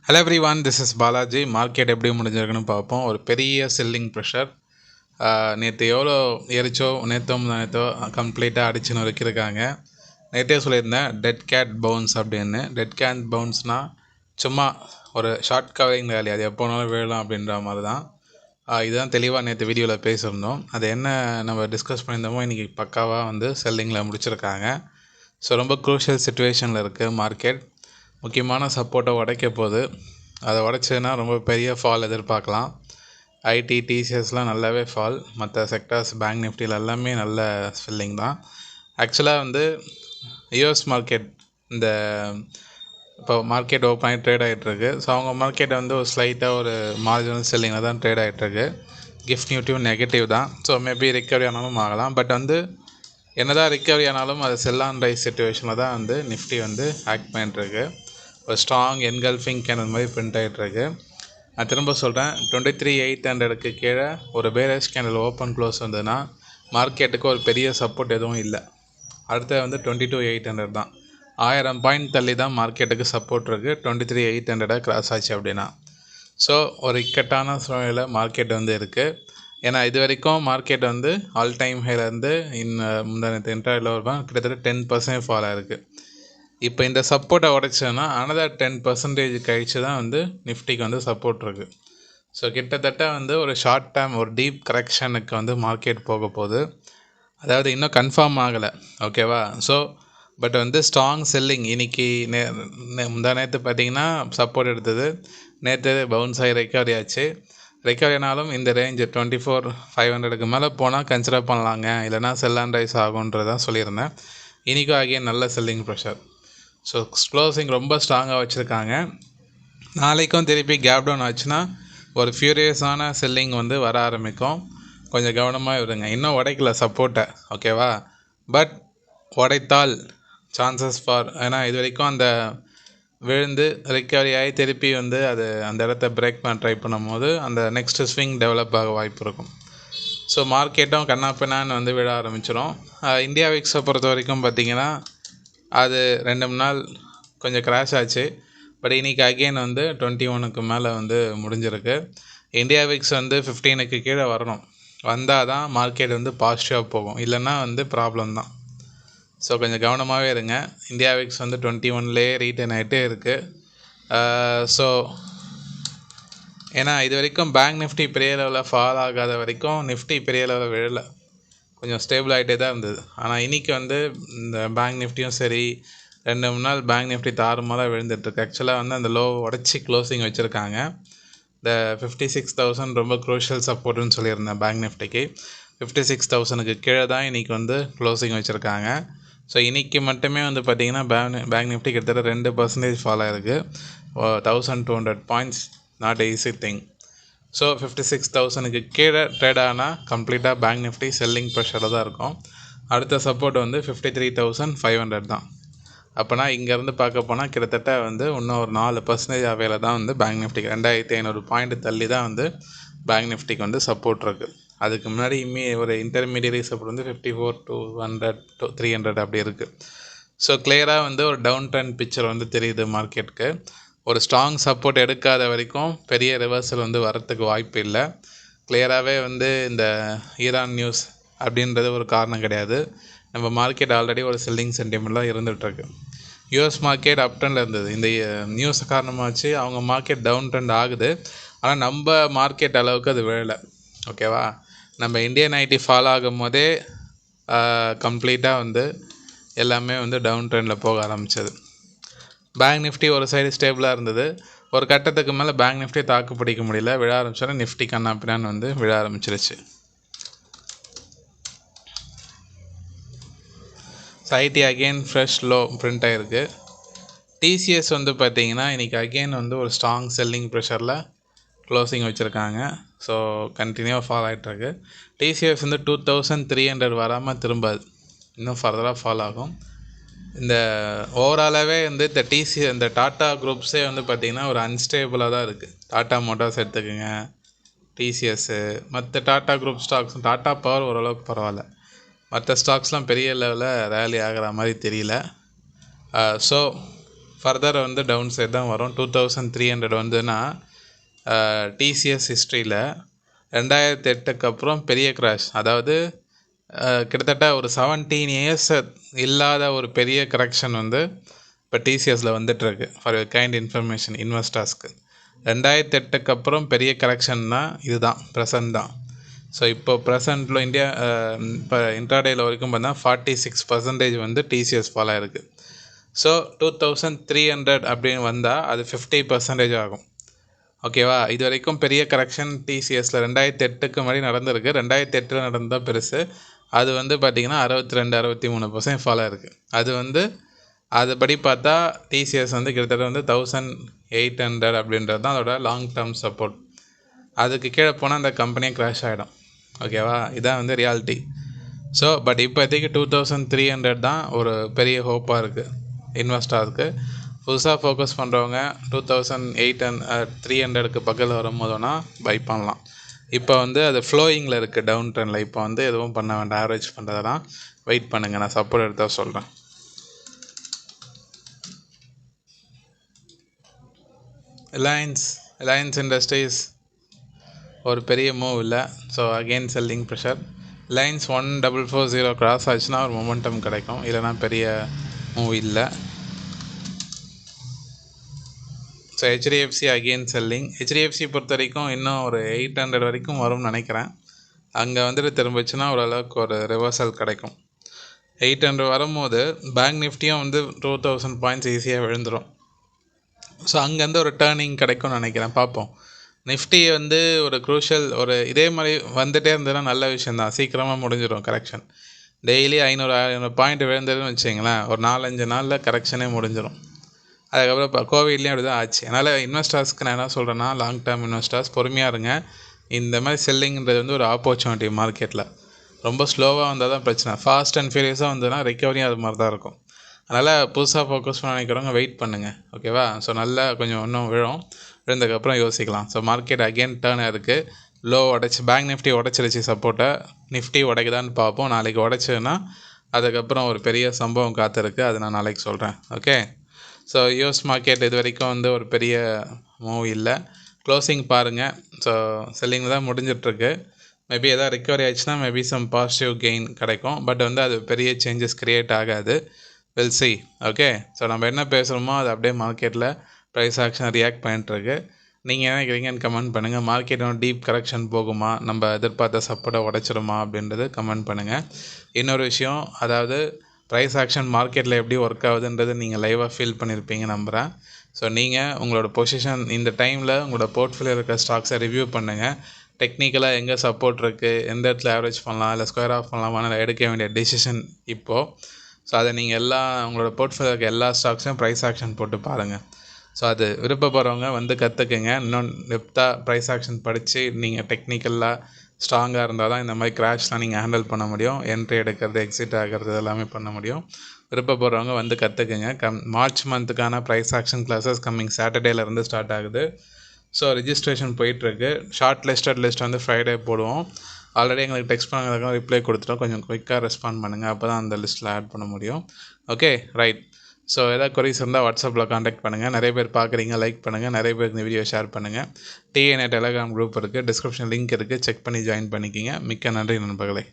Hello every one, this is Balaji. Market எப்படி முடிஞ்சிருக்குன்னு பார்ப்போம். ஒரு பெரிய செல்லிங் ப்ரெஷர். நேற்று எவ்வளோ ஏறிச்சோ நேற்றோ கம்ப்ளீட்டாக அடிச்சுன்னு வரைக்கிருக்காங்க. நேற்றே சொல்லியிருந்தேன் டெட் கேட் பவுன்ஸ் அப்படின்னு. டெட் கேட் பவுன்ஸ்னால் சும்மா ஒரு ஷார்ட் கவரிங் வேலையை, அது எப்போனாலும் விழலாம் அப்படின்ற மாதிரி தான். இதுதான் தெளிவாக நேற்று வீடியோவில் பேசியிருந்தோம். அது என்ன நம்ம டிஸ்கஸ் பண்ணியிருந்தோமோ இன்றைக்கி பக்காவாக வந்து செல்லிங்கில் முடிச்சிருக்காங்க. ஸோ ரொம்ப க்ரூஷியல் சுச்சுவேஷனில் இருக்குது மார்க்கெட். முக்கியமான சப்போர்ட்டை உடைக்க போகுது. அதை உடைச்சதுன்னா ரொம்ப பெரிய ஃபால் எதிர்பார்க்கலாம். ஐடி, டிசிஎஸ்லாம் நல்லாவே ஃபால். மற்ற செக்டார்ஸ், பேங்க் நிஃப்டியில் எல்லாமே நல்ல ஃபில்லிங் தான். ஆக்சுவலாக வந்து யூஎஸ் மார்க்கெட் இந்த இப்போ மார்க்கெட் ஓப்பன் ஆகி ட்ரேட் ஆகிட்டுருக்கு. ஸோ அவங்க மார்க்கெட்டை வந்து ஒரு ஸ்லைட்டாக ஒரு மார்ஜினல் செல்லிங்கில் தான் ட்ரேட் ஆகிட்டுருக்கு. கிஃப்ட் நியூட்டிவ் நெகட்டிவ் தான். ஸோ மேபி ரிக்கவரி ஆனாலும் ஆகலாம். பட் வந்து என்னதான் ரிக்கவரி ஆனாலும் அது செல் ஆன் ரைஸ் சிச்சுவேஷனில் தான் வந்து நிஃப்டி வந்து ஆக்ட் பண்ணிட்டுருக்கு. ஒரு ஸ்ட்ராங் என்கல்ஃபிங் கேனல் மாதிரி பிரிண்ட் ஆகிட்டுருக்கு. நான் திரும்ப சொல்கிறேன், 23,800க்கு கீழே ஒரு பேரேஜ் கேனல் ஓப்பன் க்ளோஸ் வந்ததுன்னா மார்க்கெட்டுக்கு ஒரு பெரிய சப்போர்ட் எதுவும் இல்லை. அடுத்து வந்து 22,800 தான். 1000 பாயிண்ட் தள்ளி தான் மார்க்கெட்டுக்கு சப்போர்ட் இருக்குது. 23,800 கிராஸ் ஆச்சு அப்படின்னா. ஸோ ஒரு இக்கட்டான சூழ்நிலை மார்க்கெட் வந்து இருக்குது. ஏன்னா இது வரைக்கும் மார்க்கெட் வந்து ஆல் டைம் ஹைலேருந்து முந்தானத்து இன்டர்வியூவில் வருவாங்க கிட்டத்தட்ட 10% ஃபால் ஆகிருக்கு. இப்போ இந்த சப்போர்ட்டை உடைச்சோன்னா அனதர் 10% கழிச்சு தான் வந்து நிஃப்டிக்கு வந்து சப்போர்ட் இருக்குது. ஸோ கிட்டத்தட்ட வந்து ஒரு ஷார்ட் டேர்ம் ஒரு டீப் கரெக்ஷனுக்கு வந்து மார்க்கெட் போக போகுது. அதாவது இன்னும் கன்ஃபார்ம் ஆகலை, ஓகேவா? ஸோ பட் வந்து ஸ்ட்ராங் செல்லிங் இன்றைக்கி முந்தா நேற்று பார்த்திங்கன்னா சப்போர்ட் எடுத்தது. நேற்று பவுன்ஸ் ஆகி ரெக்கவரி ஆச்சு. ரெக்கவரினாலும் இந்த ரேஞ்சு 24,500க்கு மேலே போனால் கன்சிடர் பண்ணலாங்க, இல்லைனா செல் அண்ட் ரைஸ் ஆகுன்றதான் சொல்லியிருந்தேன். இன்றைக்கும் ஆகிய நல்ல செல்லிங் ப்ரெஷர். ஸோ க்ளோசிங் ரொம்ப ஸ்ட்ராங்காக வச்சுருக்காங்க. நாளைக்கும் திருப்பி கேப் டவுன் ஆச்சுன்னா ஒரு ஃபியூரியஸான செல்லிங் வந்து வர ஆரம்பிக்கும். கொஞ்சம் கவனமாக இருங்க. இன்னும் உடைக்கல சப்போர்ட்டை, ஓகேவா? பட் உடைத்தால் சான்சஸ் ஃபார், ஏன்னா இது வரைக்கும் அந்த விழுந்து ரிக்கவரி ஆகி திருப்பி வந்து அது அந்த இடத்த பிரேக் பண்ண ட்ரை பண்ணும் போது அந்த நெக்ஸ்ட் ஸ்விங் டெவலப் ஆக வாய்ப்பு இருக்கும். ஸோ மார்க்கெட்டும் கண்ணாப்பின்னான்னு வந்து விழ ஆரம்பிச்சிடும். இந்தியா விக்ஸை பொறுத்த வரைக்கும் பார்த்திங்கன்னா அது 2 நாள் கொஞ்சம் கிராஷ் ஆச்சு. பட் இன்றைக்கி அகெயின் வந்து 21க்கு மேலே வந்து முடிஞ்சிருக்கு. இந்தியா விக்ஸ் வந்து 15க்கு கீழே வரணும். வந்தால் தான் மார்க்கெட் வந்து பாசிட்டிவாக போகும், இல்லைன்னா வந்து ப்ராப்ளம் தான். ஸோ கொஞ்சம் கவனமாகவே இருங்க. இந்தியா விக்ஸ் வந்து 21லேயே ரீட்டைன் ஆகிட்டே இருக்குது. ஸோ ஏன்னா இது வரைக்கும் பேங்க் நிஃப்டி பெரிய லெவலில் ஃபால் ஆகாத வரைக்கும் நிஃப்டி பெரிய லெவலில் விழலை, கொஞ்சம் ஸ்டேபிள் ஆகிட்டே தான் இருந்தது. ஆனால் இன்றைக்கி வந்து இந்த பேங்க் நிஃப்டியும் சரி 2-3 நாள் பேங்க் நிஃப்டி தாறுமாறாக விழுந்துட்டுருக்கு. ஆக்சுவலாக வந்து அந்த லோ உடச்சி க்ளோசிங் வச்சுருக்காங்க. இந்த 56,000 ரொம்ப க்ரூஷியல் சப்போர்ட்டுன்னு சொல்லியிருந்தேன் பேங்க் நிஃப்டிக்கு. 56,000க்கு கீழே தான் இன்றைக்கி வந்து க்ளோசிங் வச்சுருக்காங்க. ஸோ இன்றைக்கி மட்டுமே வந்து பார்த்திங்கன்னா பேங்க் நிஃப்டி கிட்டத்தட்ட 2% ஃபால் ஆகிருக்கு. 1,200 points, not easy thing. So 56,000க்கு கீழே ட்ரேட் ஆனால் கம்ப்ளீட்டாக பேங்க் நிஃப்டி செல்லிங் ப்ரெஷரில் தான் இருக்கும். அடுத்த சப்போர்ட் வந்து 53,500 தான். அப்போனா இங்கேருந்து பார்க்க போனால் கிட்டத்தட்ட வந்து இன்னும் ஒரு 4% அவையில் தான் வந்து பேங்க் நிஃப்டிக்கு 2,500 பாயிண்ட் தள்ளி தான் வந்து பேங்க் நிஃப்டிக்கு வந்து சப்போர்ட் இருக்குது. அதுக்கு முன்னாடி ஒரு இன்டர்மீடியரி சப்போர்ட் வந்து 54,200 to 300 அப்படி இருக்குது. ஸோ கிளியராக வந்து ஒரு டவுன் ட்ரெண்ட் பிக்சர் வந்து தெரியுது மார்க்கெட்டுக்கு. ஒரு ஸ்ட்ராங் சப்போர்ட் எடுக்காத வரைக்கும் பெரிய ரிவர்சல் வந்து வரத்துக்கு வாய்ப்பு இல்லை. கிளியராகவே வந்து இந்த ஈரான் நியூஸ் அப்படின்றது ஒரு காரணம் கிடையாது. நம்ம மார்க்கெட் ஆல்ரெடி ஒரு செல்லிங் சென்டிமெண்ட்லாம் இருந்துகிட்ருக்கு. யூஎஸ் மார்க்கெட் அப் ட்ரெண்டில் இருந்தது. இந்த நியூஸ் காரணமாக வச்சு அவங்க மார்க்கெட் டவுன் ட்ரெண்ட் ஆகுது. ஆனால் நம்ம மார்க்கெட் அளவுக்கு அது விழலை, ஓகேவா? நம்ம இந்தியன் ஐடி ஃபால் ஆகும் போதே கம்ப்ளீட்டாக வந்து எல்லாமே வந்து டவுன் ட்ரெண்டில் போக ஆரம்பித்தது. பேங்க் நிஃப்டி ஒரு சைடு ஸ்டேபிளாக இருந்தது. ஒரு கட்டத்துக்கு மேலே பேங்க் நிஃப்டி தாக்கு பிடிக்க முடியல, விழ ஆரம்பிச்சோன்னா நிஃப்டி கண்ணாப்பினான்னு வந்து விழ ஆரம்பிச்சிருச்சு. IT again fresh low print ஆகிருக்கு. டிசிஎஸ் வந்து பார்த்திங்கன்னா இன்றைக்கி அகெயின் வந்து ஒரு ஸ்ட்ராங் செல்லிங் ப்ரெஷரில் க்ளோசிங் வச்சுருக்காங்க. ஸோ கண்டினியூவாக ஃபால் ஆகிட்டுருக்கு. டிசிஎஸ் வந்து 2,300 வராமல் திரும்பாது, இன்னும் ஃபர்தராக ஃபால் ஆகும். இந்த ஓவராலாகவே வந்து இந்த டாட்டா குரூப்ஸே வந்து பார்த்திங்கன்னா ஒரு அன்ஸ்டேபிளாக தான் இருக்குது. டாட்டா மோட்டார்ஸ் எடுத்துக்கோங்க, டிசிஎஸ்ஸு, மற்ற tata group stocks, tata power ஓரளவுக்கு பரவாயில்ல, மற்ற ஸ்டாக்ஸ்லாம் பெரிய லெவலில் ரேலி ஆகிற மாதிரி தெரியல. ஸோ ஃபர்தர் வந்து டவுன் சைட் தான் வரும். 2300 வந்துன்னா டிசிஎஸ் ஹிஸ்ட்ரியில் 2008க்கு அப்புறம் பெரிய கிராஷ், அதாவது கிட்டத்தட்ட ஒரு 17 இயர்ஸ் இல்லாத ஒரு பெரிய கரெக்ஷன் வந்து இப்போ டிசிஎஸில் வந்துட்டுருக்கு. ஃபார் கைண்ட் இன்ஃபர்மேஷன் இன்வெஸ்டர்ஸ்க்கு 2008க்கு அப்புறம் பெரிய கரெக்ஷன்னா இதுதான், ப்ரெசன்ட் தான். ஸோ இப்போ ப்ரெசண்ட்டில் இந்தியா இப்போ இன்ட்ராடேயில் வரைக்கும் பார்த்தா 46% வந்து டிசிஎஸ் ஃபால் ஆகிருக்கு. ஸோ 2300 அப்படின்னு வந்தால் அது 50% ஆகும். ஓகேவா? இது வரைக்கும் பெரிய கரெக்ஷன் டிசிஎஸில் 2008க்கு முன்னாடி நடந்திருக்கு. 2008 நடந்தால் பெருசு. அது வந்து பார்த்திங்கன்னா 62-63% ஃபால் ஆகிருக்கு. அது வந்து அதுபடி பார்த்தா டிசிஎஸ் வந்து கிட்டத்தட்ட வந்து 1800 அப்படின்றது தான் அதோட லாங் டேர்ம் சப்போர்ட். அதுக்கு கீழே போனால் அந்த கம்பெனியே க்ராஷ் ஆகிடும். ஓகேவா? இதான் வந்து ரியாலிட்டி. ஸோ பட் இப்போதைக்கு 2300 தான் ஒரு பெரிய ஹோப்பாக இருக்குது இன்வெஸ்டருக்கு. புதுசாக ஃபோக்கஸ் பண்ணுறவங்க 2800-300க்கு பக்கத்தில் வரும்போதுனா பை பண்ணலாம். இப்போ வந்து அது ஃப்ளோயிங்கில் இருக்குது, டவுன் ட்ரெண்டில். இப்போ வந்து எதுவும் பண்ண வேண்டாம், ஆவரேஜ் பண்ணுறதெல்லாம் வெயிட் பண்ணுங்கள். நான் சப்போர்ட் எடுத்தால் சொல்கிறேன். ரிலையன்ஸ் இண்டஸ்ட்ரீஸ் ஒரு பெரிய மூவ் இல்லை. So again selling pressure. Reliance 1440 cross ஆச்சுன்னா ஒரு மொமெண்டம் கிடைக்கும், இல்லைனா பெரிய மூவ் இல்லை. So HDFC again selling. HDFC பொறுத்த வரைக்கும் இன்னும் ஒரு 800 வரைக்கும் வரும்னு நினைக்கிறேன். அங்கே வந்துட்டு திரும்பிச்சுன்னா ஓரளவுக்கு ஒரு ரிவர்சல் கிடைக்கும். 800 வரும்போது பேங்க் நிஃப்டியும் வந்து 2000 பாயிண்ட்ஸ் ஈஸியாக விழுந்துடும். ஸோ அங்கேருந்து ஒரு டேர்னிங் கிடைக்கும்னு நினைக்கிறேன், பார்ப்போம். நிஃப்டி வந்து ஒரு க்ரூஷியல் ஒரு இதே மாதிரி வந்துகிட்டே இருந்ததுன்னா நல்ல விஷயந்தான், சீக்கிரமாக முடிஞ்சிடும் கரெக்ஷன். டெய்லி 500 பாயிண்ட் விழுந்ததுன்னு வச்சிங்களேன், ஒரு 4-5 நாளில் கரெக்ஷனே முடிஞ்சிடும். அதுக்கப்புறம் இப்போ கோவிட்லேயும் அப்படி தான் ஆச்சு. அதனால் இன்வெஸ்டர்ஸ்க்கு நான் என்ன சொல்கிறேன்னா, லாங் டேர்ம் இன்வெஸ்டர்ஸ் பொறுமையாக இருங்க. இந்த மாதிரி செல்லிங்கிறது வந்து ஒரு ஆப்பர்ச்சுனிட்டி மார்க்கெட்டில். ரொம்ப ஸ்லோவாக வந்தால் தான் பிரச்சனை. ஃபாஸ்ட் அண்ட் ஃபியூரியஸாக வந்ததுன்னா ரெக்கவரியும் அது மாதிரி தான் இருக்கும். அதனால் புதுசாக ஃபோக்கஸ் பண்ண நினைக்கிறவங்க வெயிட் பண்ணுங்கள். ஓகேவா? ஸோ நல்லா கொஞ்சம் இன்னும் விழுந்ததுக்கப்புறம் யோசிக்கலாம். ஸோ மார்க்கெட் அகெயின் டேர்ன் ஆகிருக்கு. லோ உடச்சி பேங்க் நிஃப்டி உடச்சிருச்சு சப்போர்ட்டை. நிஃப்டி உடைக்குதான்னு பார்ப்போம். நாளைக்கு உடச்சதுன்னா அதுக்கப்புறம் ஒரு பெரிய சம்பவம் காத்திருக்கு. அது நான் நாளைக்கு சொல்கிறேன். ஓகே. ஸோ யூஎஸ் மார்க்கெட் இது வரைக்கும் வந்து ஒரு பெரிய மூவ் இல்லை. க்ளோசிங் பாருங்கள். ஸோ செல்லிங் தான் முடிஞ்சிட்ருக்கு. மேபி எதாவது ரிக்கவரி ஆச்சுன்னா மேபி சம் பாசிட்டிவ் கெயின் கிடைக்கும். பட் வந்து அது பெரிய சேஞ்சஸ் க்ரியேட் ஆகாது. Will see. ஓகே. ஸோ நம்ம என்ன பேசுகிறோமோ அது அப்படியே மார்க்கெட்டில் ப்ரைஸ் ஆக்ஷன் ரியாக்ட் பண்ணிட்டுருக்கு. நீங்கள் என்ன நினைக்கிறீங்கன்னு கமெண்ட் பண்ணுங்கள். மார்க்கெட் இன்னும் டீப் கரெக்ஷன் போகுமா, நம்ம எதிர்பார்த்த சப்போர்ட்டை உடைச்சிருமா அப்படின்றது கமெண்ட் பண்ணுங்கள். இன்னொரு விஷயம், அதாவது ப்ரைஸ் ஆக்ஷன் மார்க்கெட்டில் எப்படி ஒர்க் ஆகுதுன்றது நீங்கள் லைவாக ஃபீல் பண்ணியிருப்பீங்க நம்புகிறேன். ஸோ நீங்கள் உங்களோட பொசிஷன் இந்த டைமில் உங்களோட போர்ட்ஃபோலியோ இருக்கிற ஸ்டாக்ஸை ரிவ்யூ பண்ணுங்கள். டெக்னிக்கலாக எங்கே சப்போர்ட் இருக்குது, எந்த இடத்துல ஆவரேஜ் பண்ணலாம், இல்லை ஸ்கொயர் ஆஃப் பண்ணலாமான்னு எடுக்க வேண்டிய டெசிஷன் இப்போது. ஸோ அதை நீங்கள் உங்களோட போர்ட்ஃபோலியோ இருக்க எல்லா ஸ்டாக்ஸையும் ப்ரைஸ் ஆக்ஷன் போட்டு பாருங்கள். ஸோ அது விருப்பப்படுறவங்க வந்து கற்றுக்குங்க. இன்னும் டெப்த்தாக ப்ரைஸ் ஆக்ஷன் படித்து நீங்கள் டெக்னிக்கலாக ஸ்ட்ராங்காக இருந்தால் தான் இந்த மாதிரி கிராஷ்லாம் நீங்கள் ஹேண்டில் பண்ண முடியும். என்ட்ரி எடுக்கிறது, எக்ஸிட் ஆகிறது எல்லாமே பண்ண முடியும். விருப்பப்படுறவங்க வந்து கற்றுக்குங்க. மார்ச் மந்த்துக்கான ப்ரைஸ் ஆக்ஷன் கிளாஸஸ் கம்மிங் சாட்டர்டேலேருந்து ஸ்டார்ட் ஆகுது. ஸோ ரிஜிஸ்ட்ரேஷன் போயிட்டுருக்கு. ஷார்ட் லிஸ்ட் வந்து ஃப்ரைடே போடுவோம். ஆல்ரெடி எங்களுக்கு டெக்ஸ்ட் பண்ணுறதுக்காக ரிப்ளை கொடுத்துட்டோம். கொஞ்சம் குயிக்காக ரெஸ்பாண்ட் பண்ணுங்கள், அப்போ தான் அந்த லிஸ்ட்டில் ஆட் பண்ண முடியும். Okay, right. ஸோ எதாவது கொரிஸ் இருந்தால் வாட்ஸ்அப்பில் காண்டாக்ட் பண்ணுங்கள். நிறைய பேர் பார்க்குறீங்க, லைக் பண்ணுங்கள். நிறைய பேர் இந்த வீடியோ ஷேர் பண்ணுங்கள். டிஎன்ஏ டெலகிராம் குரூப் இருக்குது, டிஸ்கிரிப்ஷன் லிங்க் இருக்குது, செக் பண்ணி ஜாயின் பண்ணிக்கிங்க. மிக்க நன்றி நண்பர்களே.